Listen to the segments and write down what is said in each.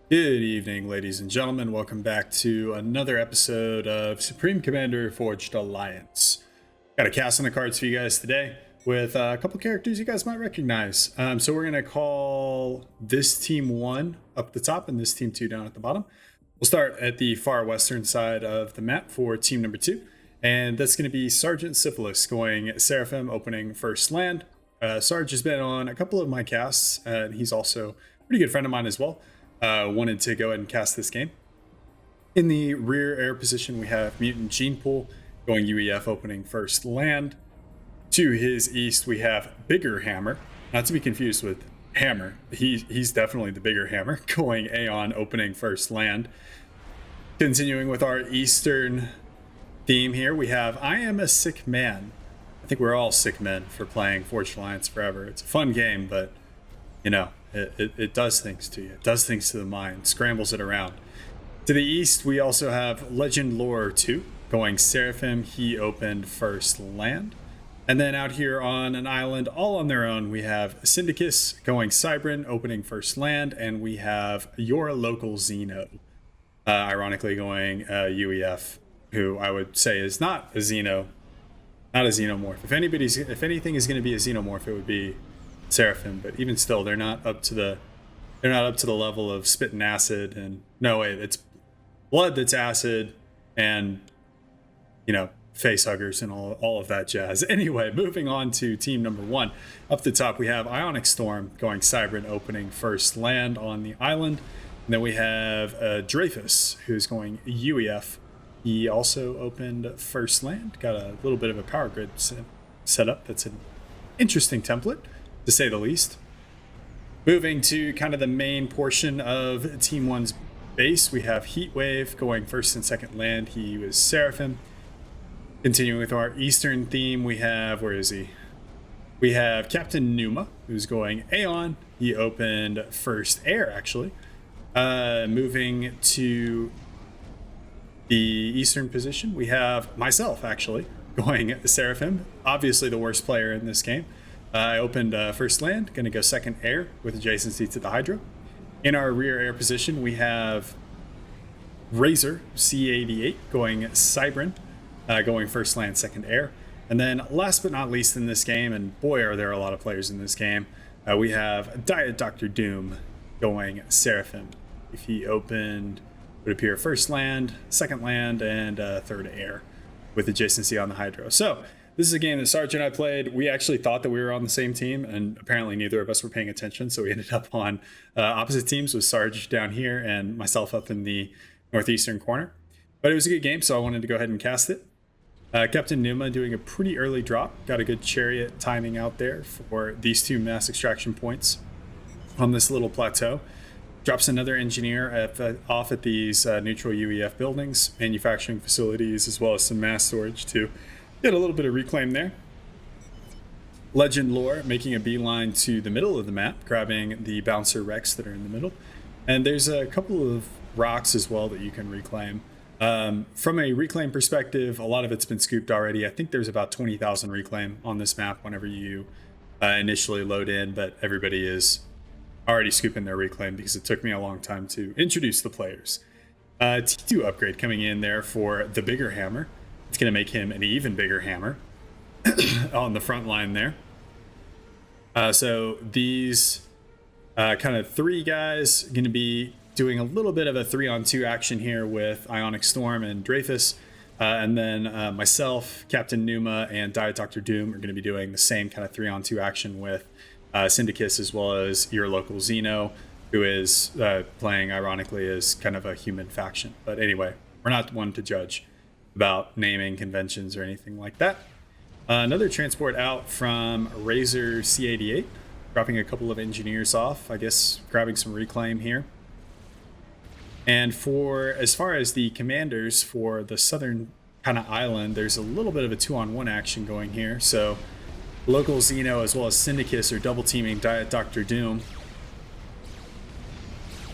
Good evening, ladies and gentlemen. Welcome back to another episode of Supreme Commander Forged Alliance. Got a cast on the cards for you guys today with a couple characters you guys might recognize. So we're going to call this team 1 up the top and this team 2 down at the bottom. We'll start at the far western side of the map for team number 2. And that's going to be Sergeant Syphilis going Seraphim opening first land. Sarge has been on a couple of my casts, and he's also a pretty good friend of mine as well. Wanted to go ahead and cast this game. In the rear air position, we have Mutant Gene Pool going UEF opening first land. To his east, we have Bigger Hammer, not to be confused with Hammer. He's definitely the bigger hammer, going Aeon opening first land. Continuing with our eastern theme here, we have I Am a Sick Man. I think we're all sick men for playing Forged Alliance forever. It's a fun game, but you know, it does things to you. It does things to the mind, scrambles it around. To the east, we also have Legend Lore 2 going Seraphim. He opened first land. And then out here on an island all on their own, we have Syndicus going Cybran opening first land. And we have Your Local Xeno, ironically going UEF, who I would say is not a Xeno, not a Xenomorph. If anything is going to be a Xenomorph, it would be Seraphim, but even still, they're not up to the level of spitting acid. And no way, it's blood that's acid, and face huggers and all of that jazz. Anyway, moving on to team number 1. Up the top, we have Ionic Storm going Cybran opening first land on the island, and then we have Dreyfus, who's going UEF. He also opened first land. Got a little bit of a power grid set up. That's an interesting template, to say the least. Moving to kind of the main portion of Team 1's base, we have Heatwave going first and second land. He was Seraphim. Continuing with our eastern theme, we have, where is he? We have Captain Numa, who's going Aeon. He opened first air, actually. Moving to the eastern position, we have myself, actually, going Seraphim. Obviously the worst player in this game. I opened first land, going to go second air with adjacency to the Hydra. In our rear air position, we have Razor C88 going Cybran, going first land, second air. And then last but not least in this game, and boy are there a lot of players in this game, we have Diet Dr. Doom going Seraphim. If he opened, would appear first land, second land, and third air with adjacency on the Hydra. So this is a game that Sarge and I played. We actually thought that we were on the same team, and apparently neither of us were paying attention, so we ended up on opposite teams, with Sarge down here and myself up in the northeastern corner. But it was a good game, so I wanted to go ahead and cast it. Captain Numa doing a pretty early drop. Got a good chariot timing out there for these 2 mass extraction points on this little plateau. Drops another engineer off at these neutral UEF buildings, manufacturing facilities, as well as some mass storage to get a little bit of reclaim there. Legend Lore making a beeline to the middle of the map, grabbing the bouncer wrecks that are in the middle. And there's a couple of rocks as well that you can reclaim. From a reclaim perspective, a lot of it's been scooped already. I think there's about 20,000 reclaim on this map whenever you initially load in, but everybody is already scooping their reclaim because it took me a long time to introduce the players. T2 upgrade coming in there for the bigger hammer. It's going to make him an even bigger hammer on the front line there. So these kind of 3 guys going to be doing a little bit of a 3-on-2 action here with Ionic Storm and Dreyfus. And then myself, Captain Numa, and Diet Dr. Doom are going to be doing the same kind of 3-on-2 action with Syndicus, as well as Your Local Xeno, who is playing, ironically, as kind of a human faction. But anyway, we're not the one to judge about naming conventions or anything like that. Another transport out from Razor C88, dropping a couple of engineers off, I guess grabbing some reclaim here. And as far as the commanders for the southern kind of island, there's a little bit of a 2-on-1 action going here. So Local Xeno as well as Syndicus are double teaming Diet Dr. Doom.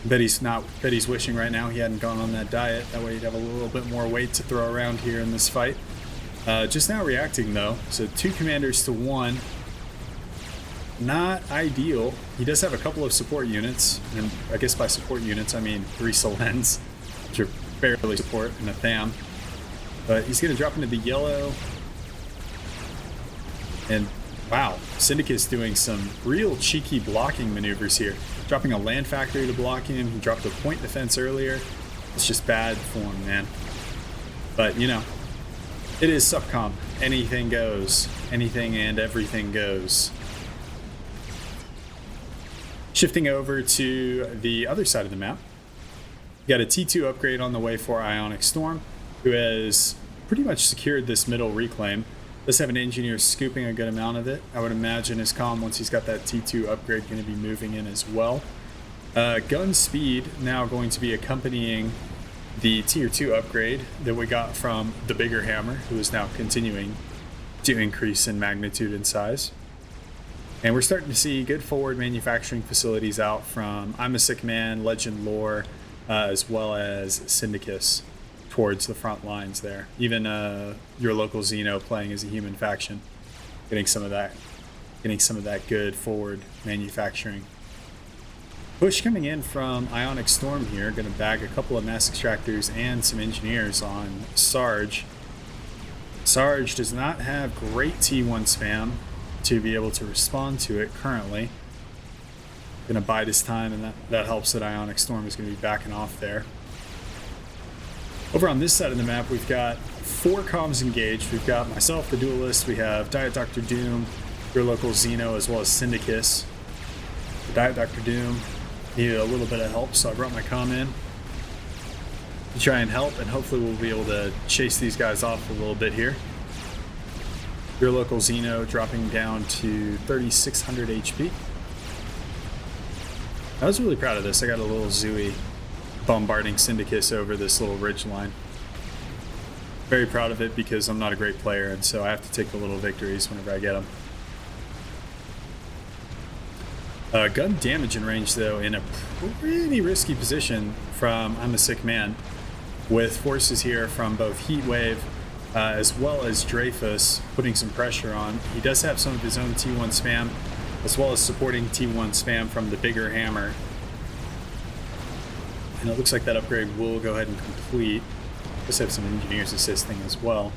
Bet he's wishing right now he hadn't gone on that diet. That way he'd have a little bit more weight to throw around here in this fight. Just now reacting though. So 2 commanders to 1. not ideal. He does have a couple of support units, and I guess by support units I mean 3 Solens, which are barely support, and a Tham. But he's going to drop into the yellow. And wow, Syndicus doing some real cheeky blocking maneuvers here. Dropping a land factory to block him. He dropped a point defense earlier. It's just bad form, man. But, you know, it is Subcom. Anything goes. Anything and everything goes. Shifting over to the other side of the map. You got a T2 upgrade on the way for Ionic Storm, who has pretty much secured this middle reclaim. Does have an engineer scooping a good amount of it. I would imagine his comm, once he's got that T2 upgrade, going to be moving in as well. Gun speed now going to be accompanying the tier 2 upgrade that we got from the bigger hammer, who is now continuing to increase in magnitude and size. And we're starting to see good forward manufacturing facilities out from I'm a Sick Man, Legend Lore, as well as Syndicus towards the front lines there. Even your local Xeno playing as a human faction, getting some of that good forward manufacturing. Push coming in from Ionic Storm here, going to bag a couple of mass extractors and some engineers on Sarge. Sarge does not have great T1 spam to be able to respond to it currently. Going to bide his time, and that helps that Ionic Storm is going to be backing off there. Over on this side of the map, we've got 4 comms engaged. We've got myself, the Duelist. We have Diet Dr. Doom, your local Xeno, as well as Syndicus. Diet Dr. Doom needed a little bit of help, so I brought my comm in to try and help, and hopefully we'll be able to chase these guys off a little bit here. Your local Xeno dropping down to 3,600 HP. I was really proud of this. I got a little Zooey bombarding Syndicus over this little ridge line. Very proud of it because I'm not a great player, and so I have to take the little victories whenever I get them. Gun damage and range, though, in a pretty risky position from I'm a Sick Man, with forces here from both Heatwave as well as Dreyfus putting some pressure on. He does have some of his own T1 spam, as well as supporting T1 spam from the bigger hammer. And it looks like that upgrade will go ahead and complete. Just have some engineers assisting as well.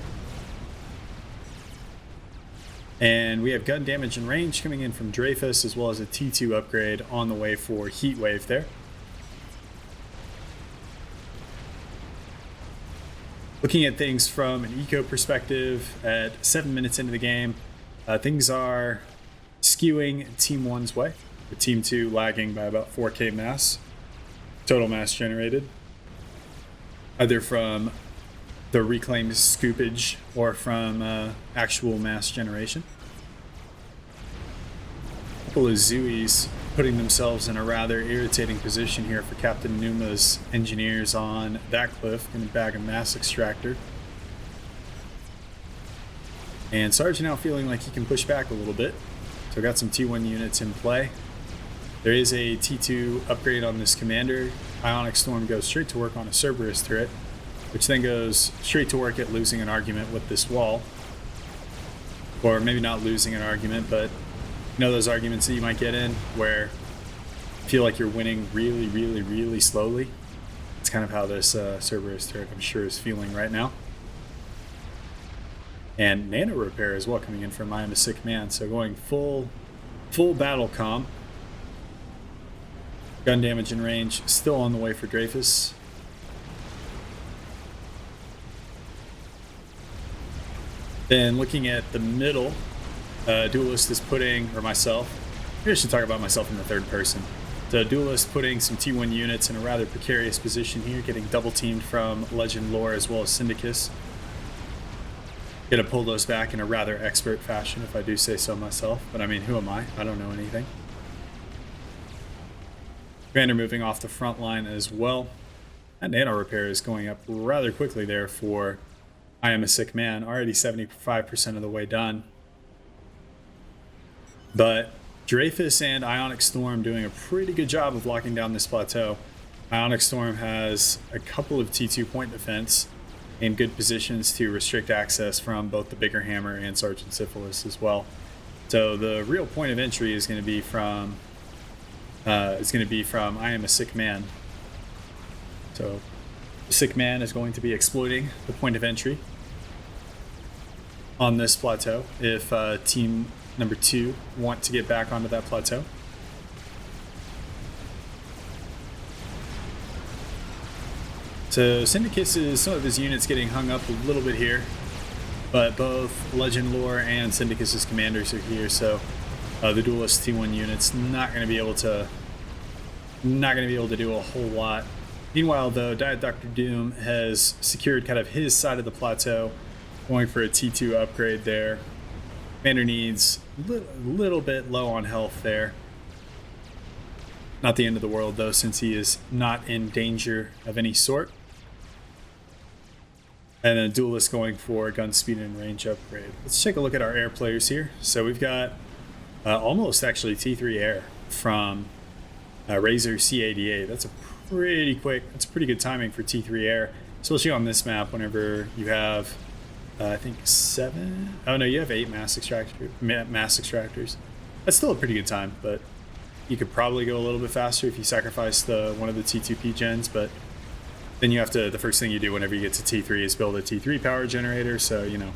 And we have gun damage and range coming in from Dreyfus, as well as a T2 upgrade on the way for Heatwave there. Looking at things from an eco perspective, at 7 minutes into the game, things are skewing Team 1's way, with Team 2 lagging by about 4k mass, total mass generated, either from the reclaimed scoopage or from actual mass generation. A couple of Zooies putting themselves in a rather irritating position here for Captain Numa's engineers on that cliff. Going to bag a mass extractor. And Sarge now feeling like he can push back a little bit. So got some T1 units in play. There is a T2 upgrade on this commander. Ionic Storm goes straight to work on a Cerberus turret, which then goes straight to work at losing an argument with this wall. Or maybe not losing an argument, but you know those arguments that you might get in where you feel like you're winning really, really, really slowly? It's kind of how this Cerberus turret, I'm sure, is feeling right now. And nano repair as well coming in from I Am a Sick Man, so going full battle comm. Gun damage and range still on the way for Dreyfus. Then looking at the middle, Duelist is putting, or myself, maybe I should talk about myself in the third person. The Duelist putting some T1 units in a rather precarious position here, getting double teamed from Legend Lore as well as Syndicus. Gonna pull those back in a rather expert fashion, if I do say so myself. But I mean, who am I? I don't know anything. Commander moving off the front line as well. That nano repair is going up rather quickly there for I Am a Sick Man. Already 75% of the way done. But Dreyfus and Ionic Storm doing a pretty good job of locking down this plateau. Ionic Storm has a couple of T2 point defense in good positions to restrict access from both the bigger hammer and Sergeant Syphilis as well. So the real point of entry is going to be from I Am a Sick Man. So the Sick Man is going to be exploiting the point of entry on this plateau if team number 2 want to get back onto that plateau. So Syndicus is some of his units getting hung up a little bit here, but both Legend Lore and Syndicus's commanders are here, so the Duelist T1 unit's not going to be able to do a whole lot. Meanwhile, though, Diet Dr. Doom has secured kind of his side of the plateau, going for a T2 upgrade there. Commander needs a little bit low on health there. Not the end of the world, though, since he is not in danger of any sort. And then Duelist going for gun speed and range upgrade. Let's take a look at our air players here. So we've got almost actually T3 air from Razor C88. That's a pretty good timing for T3 air, especially on this map whenever you have I think 7. Oh no, you have 8 mass extractors. That's still a pretty good time, but you could probably go a little bit faster if you sacrifice one of the T2P gens, but then you have to, the first thing you do whenever you get to T3 is build a T3 power generator. So, you know,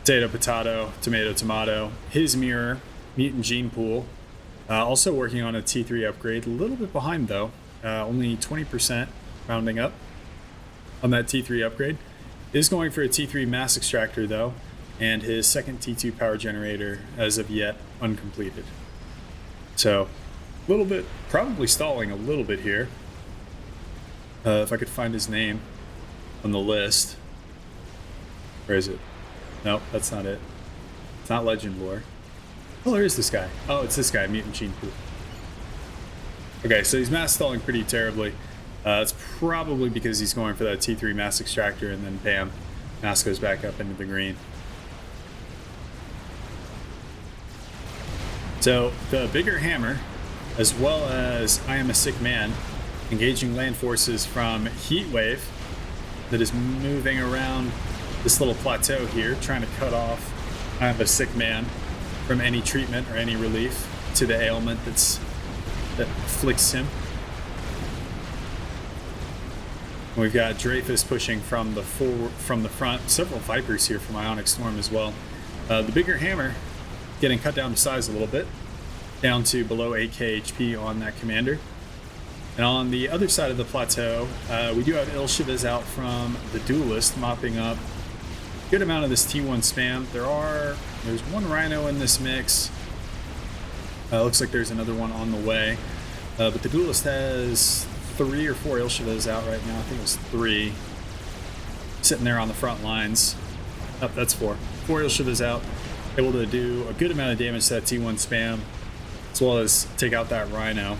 potato, tomato. His mirror, mutant gene pool, also working on a T3 upgrade. A little bit behind though, only 20% rounding up on that T3 upgrade. Is going for a T3 mass extractor though, and his second T2 power generator as of yet uncompleted. So a little bit, probably stalling a little bit here. If I could find his name on the list. Where is it? Nope, that's not it. It's not Legend Lore. Oh, there is this guy. Oh, it's this guy, Mutant Gene Pool. Okay, so he's mass stalling pretty terribly. It's probably because he's going for that T3 mass extractor, and then bam, mass goes back up into the green. So the bigger hammer, as well as I Am a Sick Man, engaging land forces from Heatwave that is moving around this little plateau here, trying to cut off I Am a Sick Man from any treatment or any relief to the ailment that afflicts him. We've got Dreyfus pushing from the front. Several Vipers here from Ionic Storm as well. The bigger hammer getting cut down to size a little bit, down to below 8k HP on that commander. And on the other side of the plateau, we do have Ilshiva's out from the Duelist, mopping up a good amount of this T1 spam. There's one Rhino in this mix. Looks like there's another one on the way. But the Duelist has 3 or 4 Ilshivas out right now. I think it was 3. Sitting there on the front lines. Oh, that's 4. 4 Ilshivas out. Able to do a good amount of damage to that T1 spam, as well as take out that Rhino.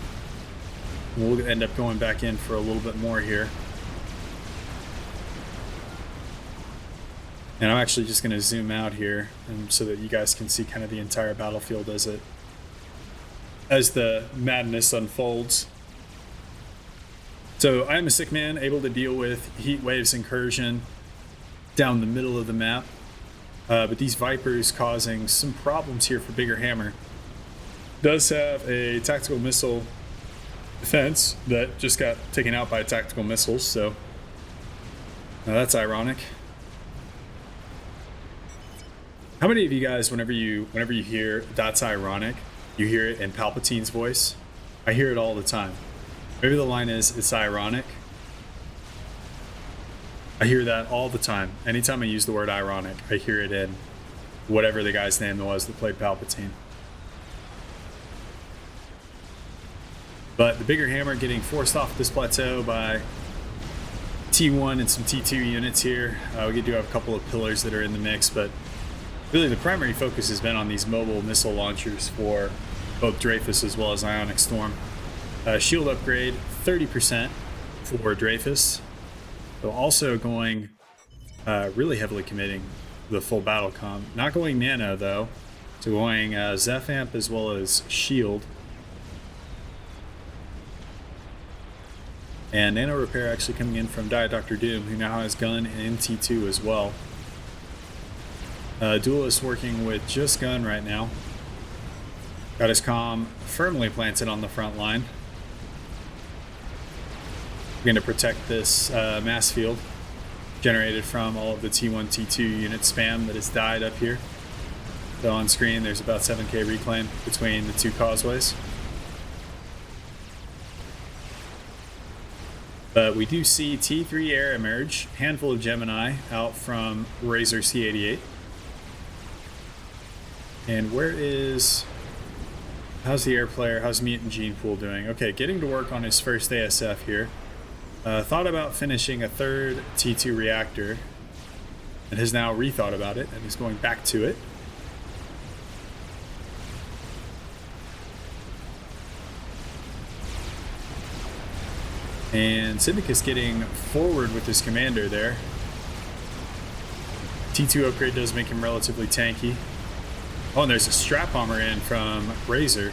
We'll end up going back in for a little bit more here. And I'm actually just going to zoom out here so that you guys can see kind of the entire battlefield as the madness unfolds. So I Am a Sick Man, able to deal with Heatwave's incursion down the middle of the map. But these Vipers causing some problems here for Bigger Hammer. Does have a tactical missile defense that just got taken out by tactical missiles, so that's ironic. How many of you guys, whenever you hear "that's ironic," you hear it in Palpatine's voice? I hear it all the time. Maybe the line is, "It's ironic." I hear that all the time. Anytime I use the word ironic, I hear it in whatever the guy's name was that played Palpatine. But the Bigger Hammer getting forced off this plateau by T1 and some T2 units here. We do have a couple of pillars that are in the mix, but really the primary focus has been on these mobile missile launchers for both Dreyfus as well as Ionic Storm. Shield upgrade, 30% for Dreyfus. So also going really heavily committing the full battle comm. Not going nano though, so going Zeph Amp as well as shield. And nano repair actually coming in from Diet Dr. Doom, who now has gun and T2 as well. Duelist working with just gun right now. Got his comm firmly planted on the front line. We're going to protect this mass field generated from all of the T1, T2 unit spam that has died up here. So on screen, there's about 7k reclaim between the two causeways. But we do see T3 air emerge, handful of Gemini out from Razor C88. And how's the air player, how's Mutant Gene Pool doing? Okay, getting to work on his first ASF here. Thought about finishing a third T2 reactor and has now rethought about it and is going back to it. And Syndicus getting forward with his commander there. T2 upgrade does make him relatively tanky. Oh, and there's a strap bomber in from Razor.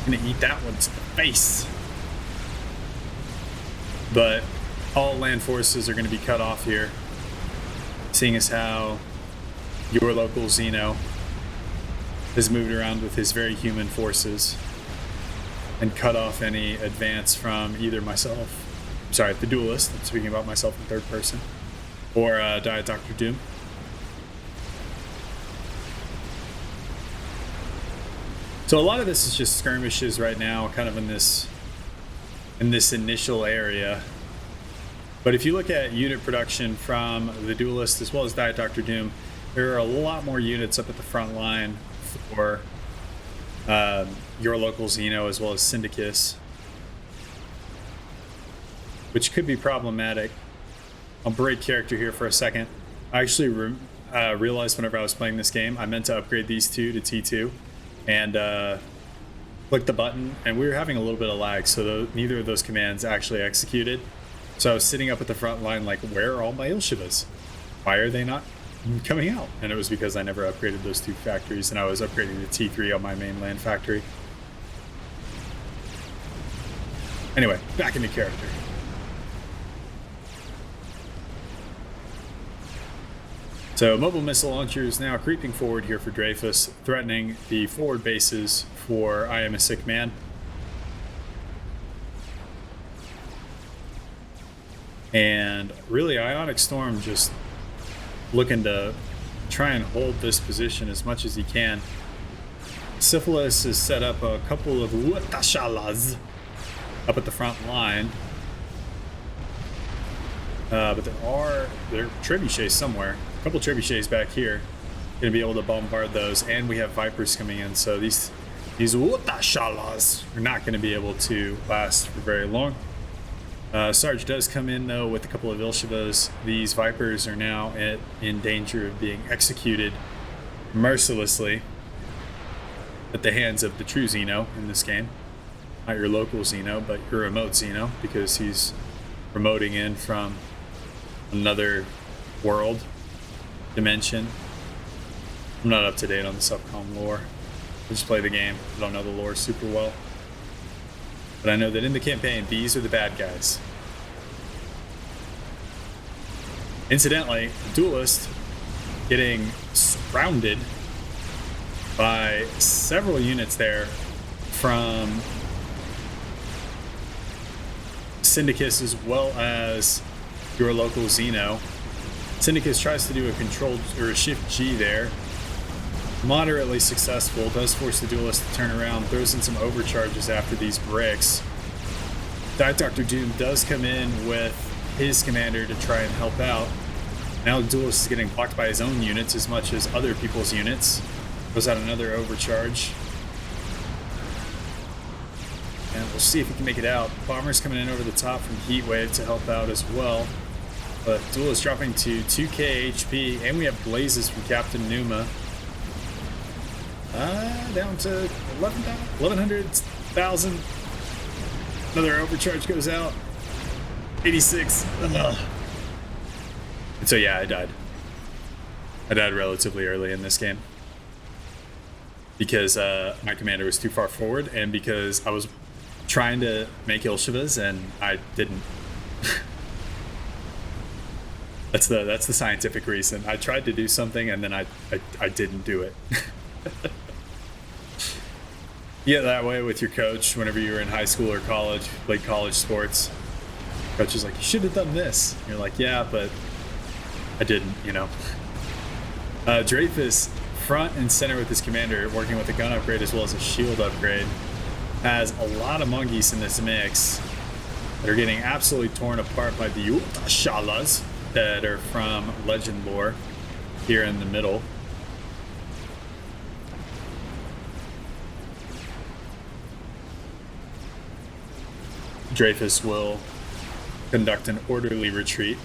Gonna eat that one to the face. But all land forces are going to be cut off here, seeing as how your local Xeno has moved around with his very human forces and cut off any advance from either myself, sorry, the Duelist, I'm speaking about myself in third person, or Diet Dr. Doom. So a lot of this is just skirmishes right now, kind of in this initial area. But if you look at unit production from the Duelist as well as Diet Dr. Doom, there are a lot more units up at the front line for your local Xeno as well as Syndicus, which could be problematic. I'll break character here for a second. I actually realized whenever I was playing this game, I meant to upgrade these two to T2 and click the button, and we were having a little bit of lag, so neither of those commands actually executed. So I was sitting up at the front line like, where are all my Ilshivas? Why are they not coming out? And it was because I never upgraded those two factories, and I was upgrading the T3 on my mainland factory. Anyway, back into character. So mobile missile launcher is now creeping forward here for Dreyfus, threatening the forward bases for I Am a Sick Man. And really, Ionic Storm just looking to try and hold this position as much as he can. Syphilis has set up a couple of Uatashalas up at the front line. But there are trebuchets somewhere. A couple trebuchets back here. Gonna be able to bombard those, and we have Vipers coming in, so these Uatashalas are not gonna be able to last for very long. Sarge does come in though with a couple of Ilshivas. These Vipers are now in danger of being executed mercilessly at the hands of the true Xeno in this game. Not your local Xeno, but your remote Xeno, because he's remoting in from another world, dimension. I'm not up to date on the Subcom lore. I just play the game. I don't know the lore super well. But I know that in the campaign, these are the bad guys. Incidentally, Duelist getting surrounded by several units there from Syndicus as well as your local Xeno. Syndicus tries to do a control or a shift G there. Moderately successful, does force the Duelist to turn around, throws in some overcharges after these bricks. Diet Dr. Doom does come in with his commander to try and help out. Now the Duelist is getting blocked by his own units as much as other people's units. Goes out another overcharge. And we'll see if he can make it out. Bomber's coming in over the top from Heatwave to help out as well. But Duelist dropping to 2k HP, and we have Blazes from Captain Numa. Down to 1100,000. Another overcharge goes out. 86. Ugh. And so yeah, I died. I died relatively early in this game. Because my commander was too far forward, and because I was trying to make Ilshivas and I didn't. That's the scientific reason. I tried to do something and then I didn't do it. Yeah, that way with your coach whenever you were in high school or college, played college sports. Coach is like, you should have done this. You're like, yeah, but I didn't, you know. Dreyfus, front and center with his commander, working with a gun upgrade as well as a shield upgrade, has a lot of monkeys in this mix that are getting absolutely torn apart by the Shalas that are from Legend lore here in the middle. Dreyfus will conduct an orderly retreat.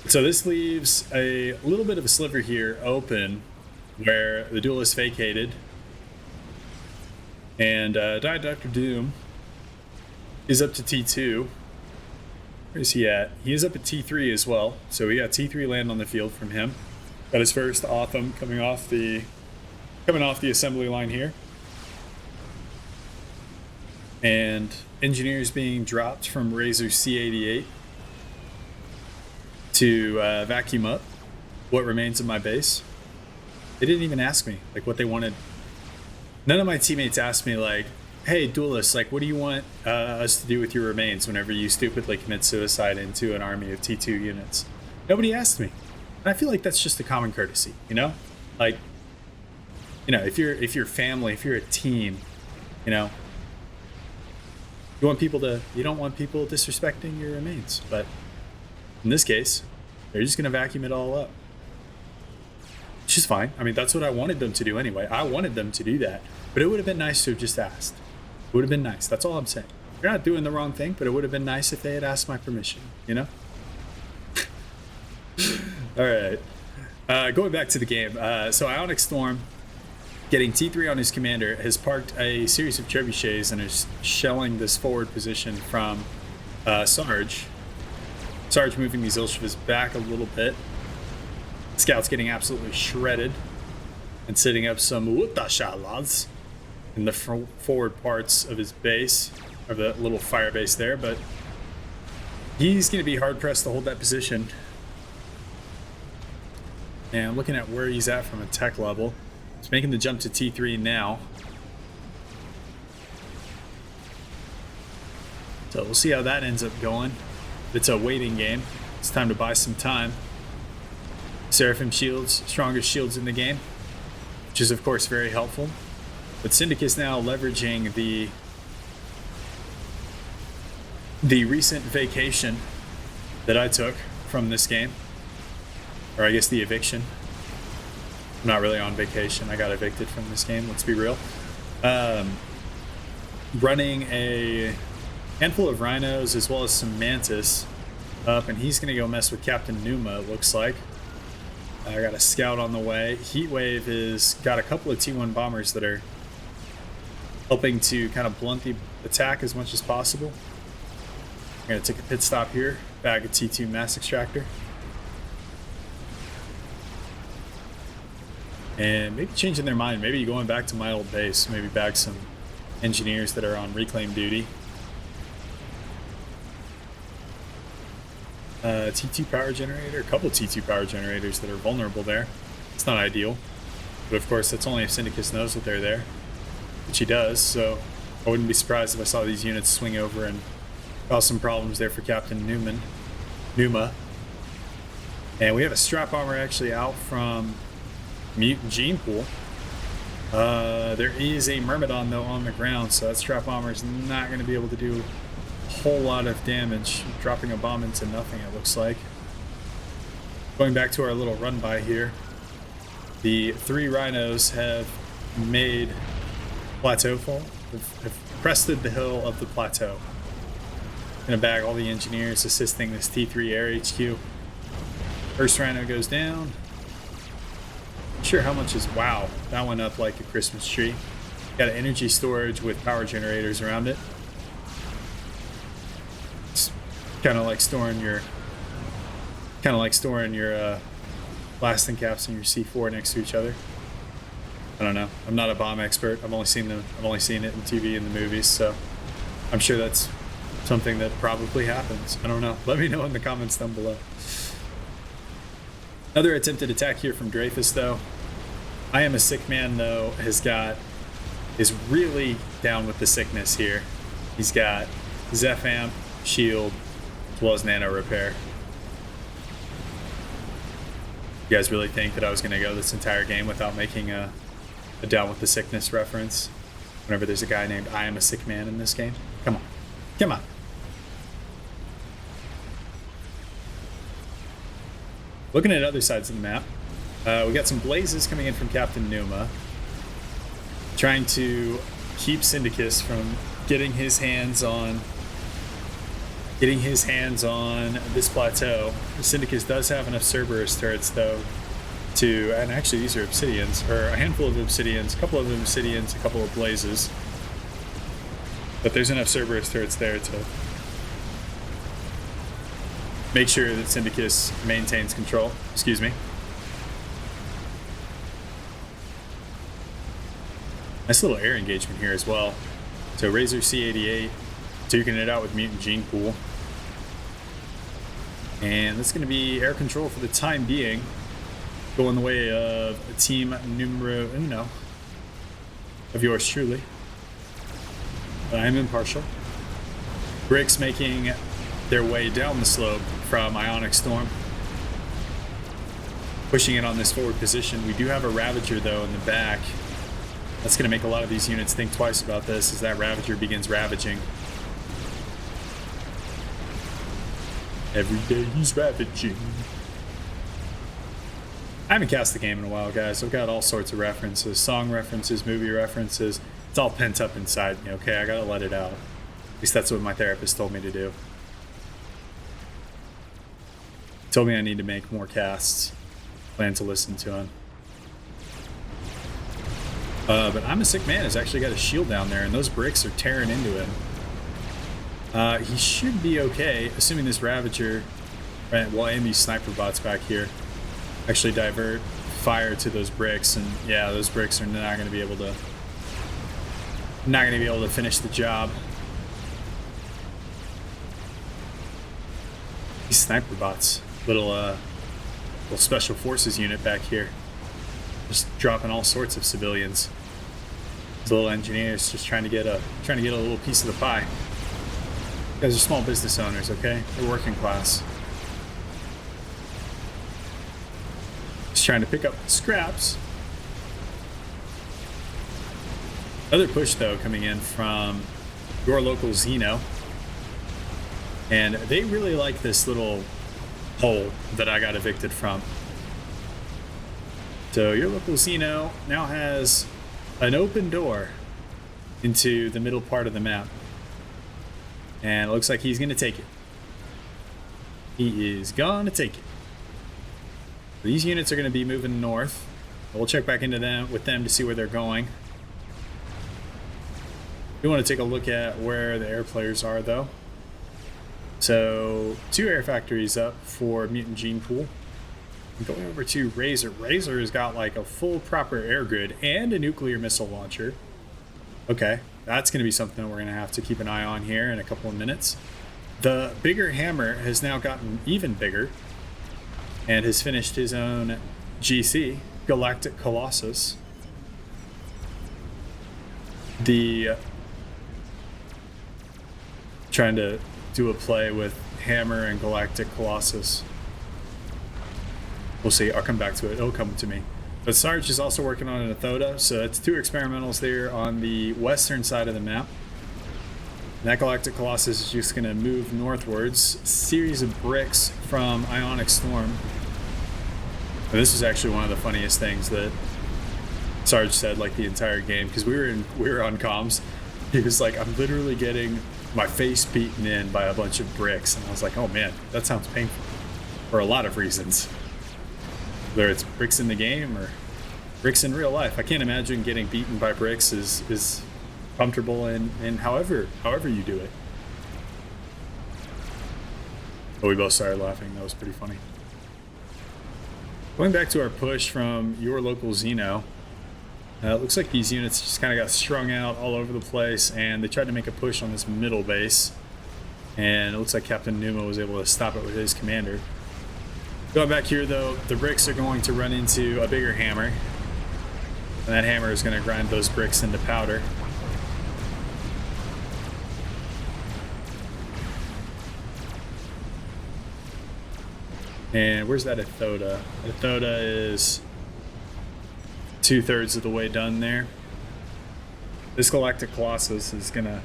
So this leaves a little bit of a sliver here open where the Duelist vacated and Dr. Doom is up to T2. Where is he at? He is up at T3 as well. So we got T3 land on the field from him. Got his first Otham coming off the assembly line here. And engineers being dropped from Razor C88 to vacuum up what remains of my base. They didn't even ask me like what they wanted. None of my teammates asked me like, hey, Duelist, like what do you want us to do with your remains whenever you stupidly commit suicide into an army of T2 units? Nobody asked me. And I feel like that's just a common courtesy, you know? Like, you know, if you're family, if you're a team, you know, you don't want people disrespecting your remains. But in this case, they're just gonna vacuum it all up. Which is fine. I mean, that's what I wanted them to do anyway. I wanted them to do that. But it would have been nice to have just asked. It would have been nice. That's all I'm saying. You're not doing the wrong thing, but it would have been nice if they had asked my permission, you know? All right. Going back to the game. So Ionic Storm, getting T3 on his commander, has parked a series of trebuchets and is shelling this forward position from Sarge. Sarge moving these Ilshevas back a little bit. Scout's getting absolutely shredded and setting up some Utashalas in the forward parts of his base, or the little fire base there, but he's going to be hard-pressed to hold that position. And looking at where he's at from a tech level, he's making the jump to T3 now. So we'll see how that ends up going. It's a waiting game. It's time to buy some time. Seraphim shields, strongest shields in the game, which is of course very helpful. But Syndicus now leveraging the recent vacation that I took from this game, or I guess the eviction. I'm not really on vacation. I got evicted from this game, let's be real. Running a handful of rhinos as well as some mantis up, and he's going to go mess with Captain Numa, it looks like. I got a scout on the way. Heatwave has got a couple of T1 bombers that are helping to kind of blunt the attack as much as possible. I'm going to take a pit stop here, bag a T2 mass extractor. And maybe changing their mind, maybe going back to my old base, maybe bag some engineers that are on reclaim duty. T2 power generator, a couple T2 power generators that are vulnerable there. It's not ideal, but of course that's only if Syndicus knows that they're there, which he does, so I wouldn't be surprised if I saw these units swing over and cause some problems there for Captain Numa. And we have a strap armor actually out from Mutant Gene Pool. There is a Myrmidon though on the ground, so that strap armor is not going to be able to do whole lot of damage, dropping a bomb into nothing it looks like. Going back to our little run by here, the 3 rhinos have made plateau fall, have crested the hill of the plateau. Gonna bag all the engineers assisting this T3 air HQ. First rhino goes down. Not sure how much is, wow, that went up like a Christmas tree. Got an energy storage with power generators around it. Kind of like storing your blasting caps and your C4 next to each other. I don't know. I'm not a bomb expert. I've only seen it in TV and the movies, so I'm sure that's something that probably happens. I don't know. Let me know in the comments down below. Another attempted attack here from Dreyfus, though. I Am a Sick Man, though, is really down with the sickness here. He's got Zephamp, shield, as well as nano repair. You guys really think that I was going to go this entire game without making a down with the sickness reference whenever there's a guy named I Am a Sick Man in this game? Come on. Come on. Looking at other sides of the map, we got some blazes coming in from Captain Numa, trying to keep Syndicus from getting his hands on this plateau. Syndicus does have enough Cerberus turrets, though, and actually these are Obsidians, or a handful of Obsidians, a couple of Obsidians, a couple of blazes, but there's enough Cerberus turrets there to make sure that Syndicus maintains control. Excuse me. Nice little air engagement here as well. So Razor C88 duking it out with Mutant Gene Pool. And that's going to be air control for the time being. Going the way of team numero uno of yours truly. But I am impartial. Bricks making their way down the slope from Ionic Storm, pushing it on this forward position. We do have a Ravager, though, in the back. That's going to make a lot of these units think twice about this as that Ravager begins ravaging. Every day he's ravaging. I haven't cast the game in a while, guys. I've got all sorts of references, song references, movie references. It's all pent up inside me, okay? I gotta let it out. At least that's what my therapist told me to do. Told me I need to make more casts. Plan to listen to him. But I'm a Sick Man has actually got a shield down there, and those bricks are tearing into him. He should be okay, assuming this Ravager, right, well, and these sniper bots back here actually divert fire to those bricks, and yeah, those bricks are not going to be able to finish the job. These sniper bots. Little special forces unit back here, just dropping all sorts of civilians. These little engineers just trying to get a little piece of the pie. You guys are small business owners, okay? They're working class. Just trying to pick up scraps. Another push, though, coming in from your local Xeno, and they really like this little hole that I got evicted from. So your local Xeno now has an open door into the middle part of the map, and it looks like he's gonna take it. He is gonna take it. These units are gonna be moving north. We'll check back into them with them to see where they're going. We want to take a look at where the air players are, though. So, 2 air factories up for Mutant Gene Pool. I'm going over to Razor. Razor has got like a full proper air grid and a nuclear missile launcher. Okay, that's going to be something that we're going to have to keep an eye on here in a couple of minutes. The bigger hammer has now gotten even bigger and has finished his own GC, Galactic Colossus. Trying to do a play with Hammer and Galactic Colossus. We'll see. I'll come back to it. It'll come to me. But Sarge is also working on an Athoda, so that's 2 experimentals there on the western side of the map. And that Galactic Colossus is just going to move northwards. Series of bricks from Ionic Storm. And this is actually one of the funniest things that Sarge said like the entire game, because we were on comms. He was like, I'm literally getting my face beaten in by a bunch of bricks, and I was like, oh man, that sounds painful for a lot of reasons, whether it's bricks in the game or bricks in real life. I can't imagine getting beaten by bricks is comfortable in however you do it. But we both started laughing. That was pretty funny. Going back to our push from your local Xeno, it looks like these units just kind of got strung out all over the place, and they tried to make a push on this middle base. And it looks like Captain Numa was able to stop it with his commander. Going back here, though, the bricks are going to run into a bigger hammer. And that hammer is going to grind those bricks into powder. And where's that Athoda? Athoda is 2/3 of the way done there. This Galactic Colossus is going to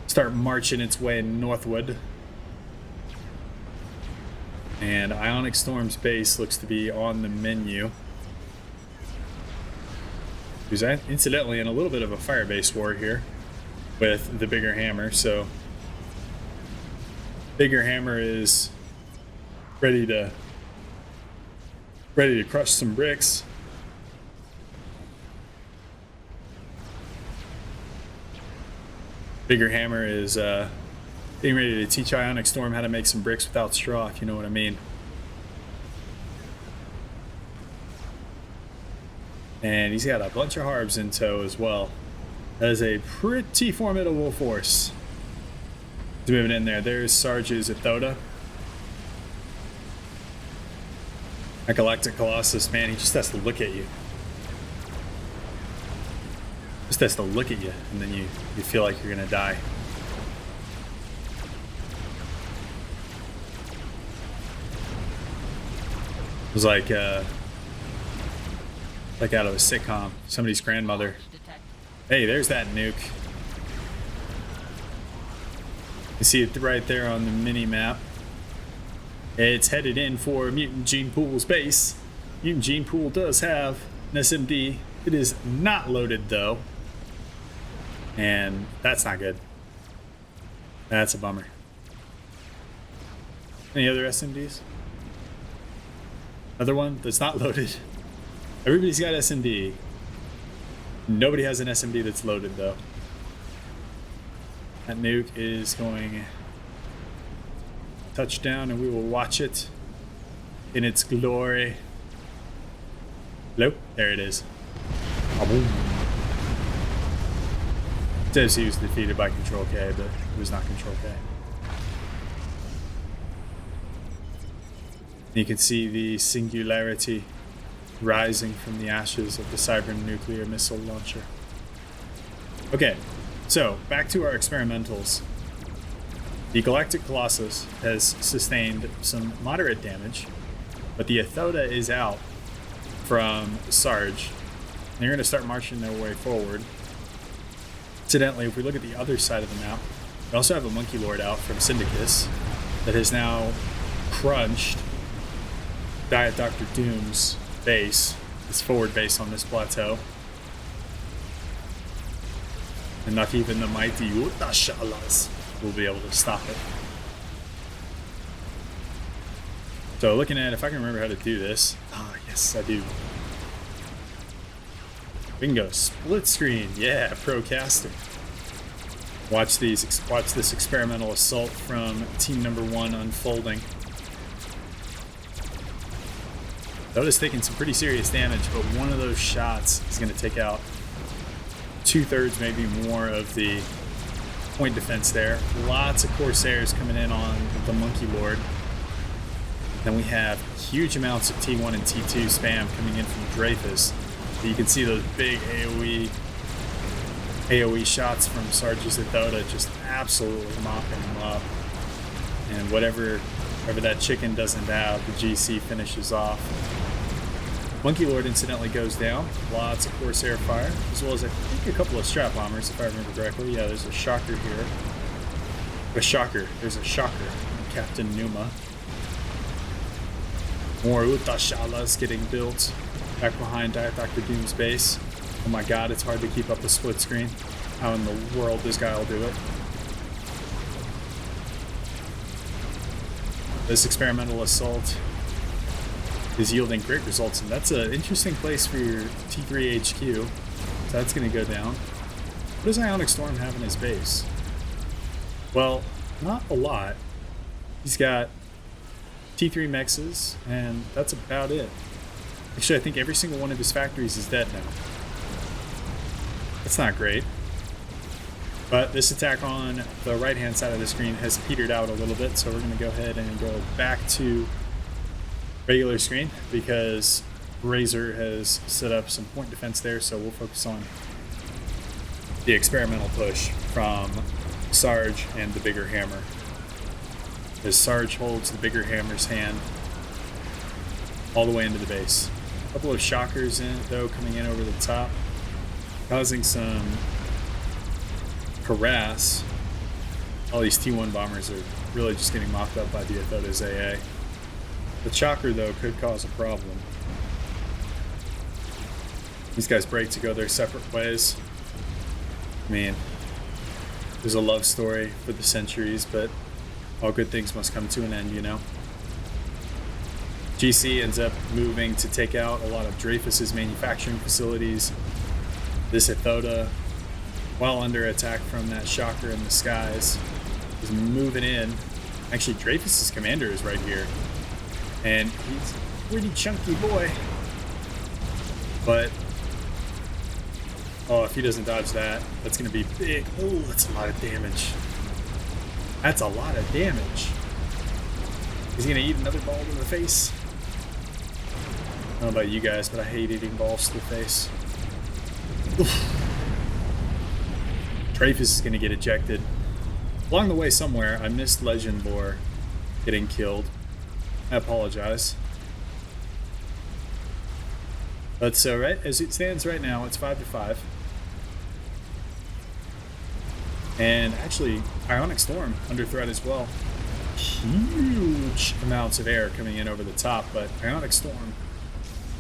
start marching its way northward. And Ionic Storm's base looks to be on the menu. Who's incidentally in a little bit of a firebase war here with the bigger hammer. So bigger hammer is ready to crush some bricks. Bigger hammer is getting ready to teach Ionic Storm how to make some bricks without straw, if you know what I mean. And he's got a bunch of Harbs in tow as well. That is a pretty formidable force. He's moving in there. There's Sarge's Athoda. That Galactic Colossus, man, he just has to look at you. Just has to look at you, and then you feel like you're gonna die. It was like out of a sitcom, somebody's grandmother. Hey, there's that nuke. You see it right there on the mini map. It's headed in for Mutant Gene Pool's base. Mutant Gene Pool does have an SMD. It is not loaded though. And that's not good. That's a bummer. Any other SMDs? Another one that's not loaded. Everybody's got SMD. Nobody has an SMD that's loaded though. That nuke is going touchdown, and we will watch it in its glory. Hello? There it is. It says he was defeated by Control K, but it was not Control K. You can see the singularity rising from the ashes of the Cybern nuclear missile launcher. Okay, so back to our experimentals. The Galactic Colossus has sustained some moderate damage, but the Athoda is out from Sarge. And they're going to start marching their way forward. Incidentally, if we look at the other side of the map, we also have a Monkey Lord out from Syndicus that has now crunched Diet Dr. Doom's base, his forward base on this plateau. And not even the mighty Utashalas will be able to stop it. So looking at if I can remember how to do this. Ah, yes, I do. We can go split screen. Yeah, Procaster. Watch this experimental assault from team number 1 unfolding. Thoda's taking some pretty serious damage, but one of those shots is going to take out 2/3, maybe more of the point defense there. Lots of Corsairs coming in on the Monkey Lord. Then we have huge amounts of T1 and T2 spam coming in from Dreyfus. But you can see those big AoE shots from Sarge's Athoda just absolutely mopping them up. And whatever that chicken doesn't have, the GC finishes off. Monkey Lord incidentally goes down. Lots of Corsair fire, as well as I think a couple of Strat Bombers, if I remember correctly. Yeah, there's a Shocker here. There's a Shocker. Captain Numa. More Utashalas getting built back behind Diet Dr. Doom's base. Oh my god, it's hard to keep up a split screen. How in the world this guy will do it? This experimental assault is yielding great results, and that's an interesting place for your T3 HQ. So that's going to go down. What does Ionic Storm have in his base? Well, not a lot. He's got T3 mexes, and that's about it. Actually, I think every single one of his factories is dead now. That's not great. But this attack on the right-hand side of the screen has petered out a little bit, so we're going to go ahead and go back to regular screen because Razor has set up some point defense there, so we'll focus on the experimental push from Sarge and the bigger hammer. As Sarge holds the bigger hammer's hand all the way into the base. A couple of shockers in, though, coming in over the top, causing some harass. All these T1 bombers are really just getting mopped up by the Athoda's AA. The shocker, though, could cause a problem. These guys break to go their separate ways. I mean, there's a love story for the centuries, but all good things must come to an end, you know? GC ends up moving to take out a lot of Dreyfus's manufacturing facilities. This Athoda, while under attack from that shocker in the skies, is moving in. Actually, Dreyfus's commander is right here, and he's a pretty chunky boy. But oh, if he doesn't dodge that, that's going to be big. Oh, that's a lot of damage. That's a lot of damage. He's going to eat another ball to the face. I don't know about you guys, but I hate eating balls to the face. Oof. Dreyfus is going to get ejected. Along the way somewhere, I missed Legend Lore getting killed. I apologize. But so, right, as it stands right now, it's 5-5. And actually, Ionic Storm under threat as well. Huge amounts of air coming in over the top, but Ionic Storm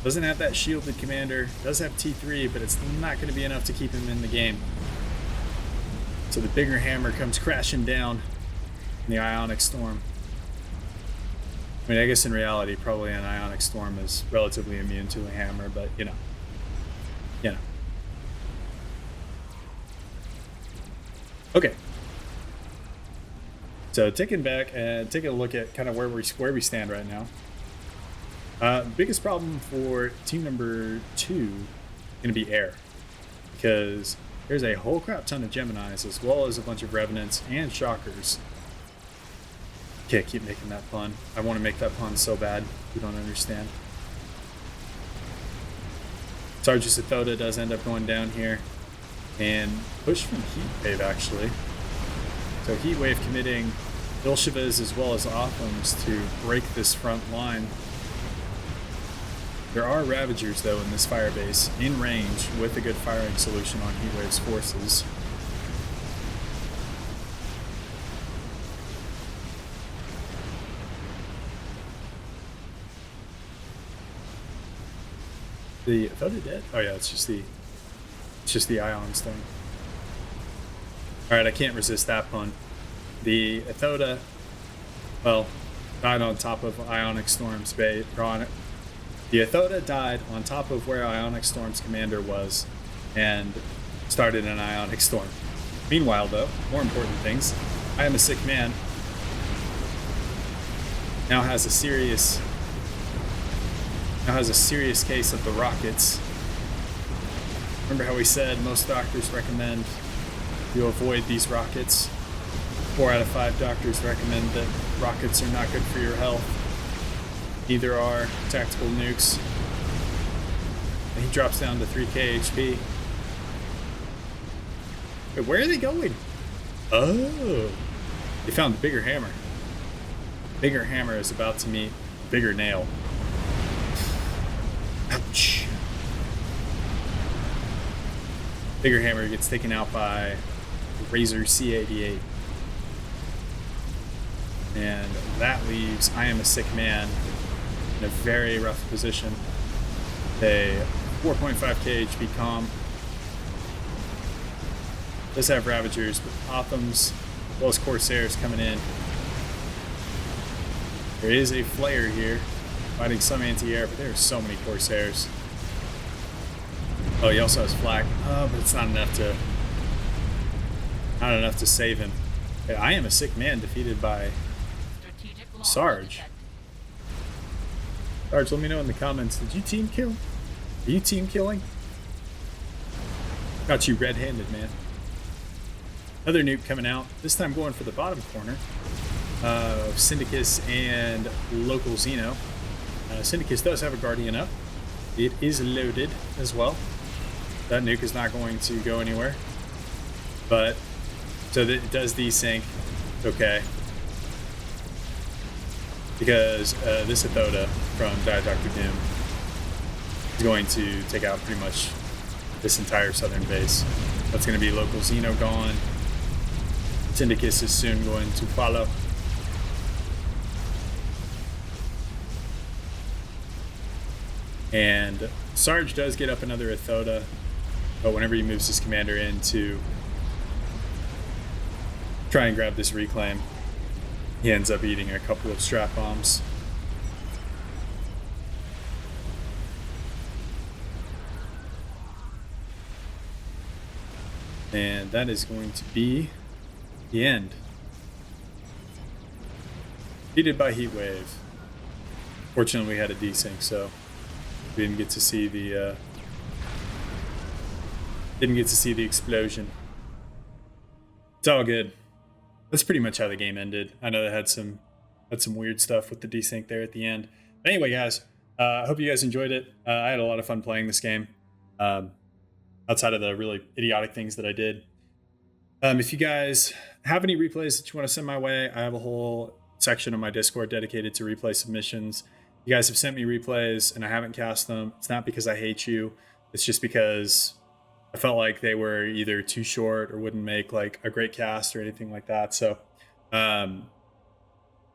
doesn't have that shielded commander, does have T3, but it's not going to be enough to keep him in the game. So the bigger hammer comes crashing down in the Ionic Storm. I mean, I guess in reality, probably an Ionic Storm is relatively immune to a hammer, but you know. Okay. So taking back and taking a look at kind of where we stand right now. Biggest problem for team number 2 going to be air, because there's a whole crap ton of Geminis as well as a bunch of Revenants and Shockers. Can't keep making that pun. I want to make that pun so bad. You don't understand. Sarge's Athoda does end up going down here and push from Heatwave actually. So Heatwave committing Ilshivas as well as Othams to break this front line. There are Ravagers though in this firebase in range with a good firing solution on Heatwave's forces. The Athoda dead? Oh yeah, it's just the Ions thing. Alright, I can't resist that pun. The Athoda, well, died on top of Ionic Storm's base. The Athoda died on top of where Ionic Storm's commander was and started an Ionic Storm. Meanwhile, though, more important things, I Am a Sick Man now has a serious case of the rockets. Remember how we said most doctors recommend you avoid these rockets? 4 out of 5 doctors recommend that rockets are not good for your health. Neither are tactical nukes. And he drops down to 3k HP. Wait, where are they going? Oh, they found the bigger hammer. Bigger hammer is about to meet bigger nail. Ouch. Bigger hammer gets taken out by Razor C88. And that leaves I Am a Sick Man in a very rough position. A 4.5k HP comm. Does have Ravagers, but Othams, as well as Corsairs coming in. There is a Flare here, fighting some anti-air, but there are so many Corsairs. Oh, he also has Flak. Oh, but it's not enough to save him. Okay, I Am a Sick Man defeated by Sarge. Sarge, let me know in the comments, did you team kill? Are you team killing? Got you red-handed, man. Another nuke coming out, this time going for the bottom corner of Syndicus and local Xeno. Syndicus does have a Guardian up. It is loaded as well. That nuke is not going to go anywhere. But, so that it does desync. Okay. Because this Athoda from Die Dr. Doom is going to take out pretty much this entire southern base. That's going to be local Xeno gone. Syndicus is soon going to follow. And Sarge does get up another Athoda, but whenever he moves his commander in to try and grab this reclaim, he ends up eating a couple of strap bombs. And that is going to be the end. Defeated by Heat Wave. Fortunately, we had a desync, so we didn't get to see the explosion. It's all good. That's pretty much how the game ended. I know they had some weird stuff with the desync there at the end. But anyway, guys, I hope you guys enjoyed it. I had a lot of fun playing this game. Outside of the really idiotic things that I did. If you guys have any replays that you want to send my way, I have a whole section of my Discord dedicated to replay submissions. You guys have sent me replays and I haven't cast them. It's not because I hate you. It's just because I felt like they were either too short or wouldn't make like a great cast or anything like that. So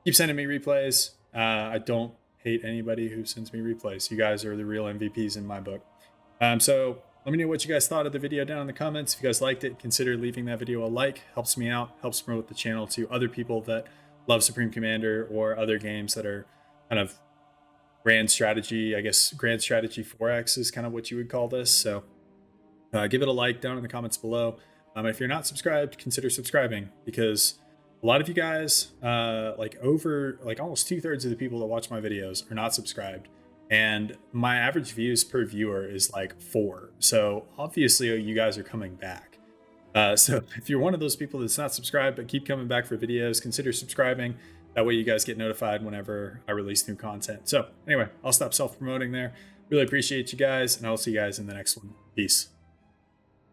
keep sending me replays. I don't hate anybody who sends me replays. You guys are the real MVPs in my book. So let me know what you guys thought of the video down in the comments. If you guys liked it, consider leaving that video a like. Helps me out, helps promote the channel to other people that love Supreme Commander or other games that are kind of grand strategy. I guess grand strategy 4X is kind of what you would call this. So give it a like down in the comments below. If you're not subscribed, consider subscribing, because a lot of you guys, like almost 2/3 of the people that watch my videos are not subscribed. And my average views per viewer is like 4. So obviously you guys are coming back. So if you're one of those people that's not subscribed but keep coming back for videos, consider subscribing. That way you guys get notified whenever I release new content. So anyway, I'll stop self-promoting there. Really appreciate you guys, and I'll see you guys in the next one. Peace.